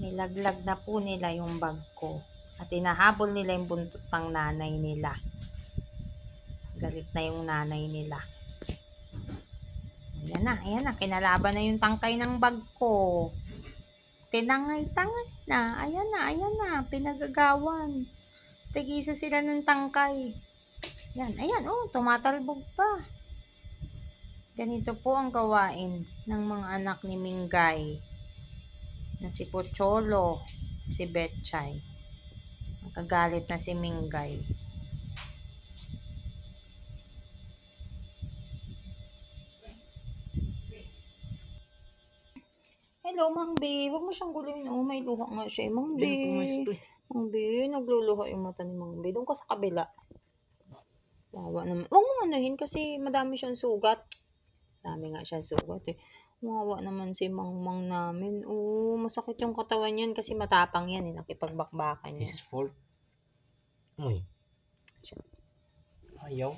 Nilaglag na po nila yung bag ko. At hinahabol nila yung buntot ng nanay nila. Galit na yung nanay nila. Ayan na. Kinalaban na yung tangkay ng bag ko. Tinangay-tangay na. Ayan na. Pinagagawan. Tigisa sila ng tangkay. Ayan, tumatalbog pa. Ganito po ang gawain ng mga anak ni Mingay. Na si Pocholo, si Betchay. Nakagalit na si Mingay. Hello, Mang B. Huwag mo siyang guluhin. May luha nga siya. Mang B. Mang B, nagluluha yung mata ni Mang B. Doon ka sa kabila. Wawa naman. Huwag mo anuhin kasi madami siyang sugat. Dami nga siyang sugat eh. Wawa naman si Mang namin. Masakit yung katawan yan kasi matapang yan eh. Nakipagbakbakan yan. His fault. Uy. Ayaw.